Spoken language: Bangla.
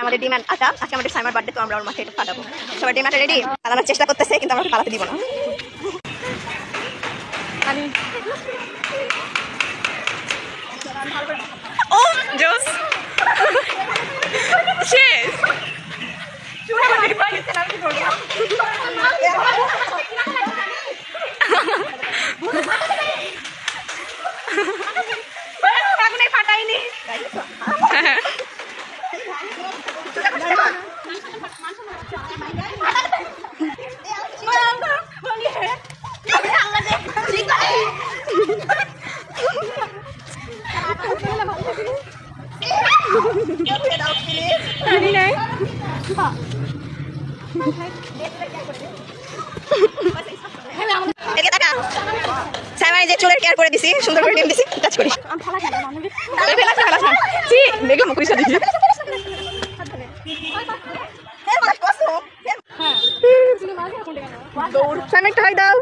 আমাদের ডিম আটা। আজকে আমাদের সাইমার বার্থডে, তো আমরা ওর মাঠে এটা ফাটাবো। সবাই ডিম আটা রেডি, পালানোর চেষ্টা করতেছে কিন্তু আমরা পালাতে দিব না। ও জোস শেষ। আগুনে ফাটাইনি। যে চুলের কেয়ার করে দিছি, সুন্দর করে ডিম দিছি, টাচ করি। দেখলাম পরিষ্কার দিচ্ছি। দৌড় সামনে একটা হাই দাও।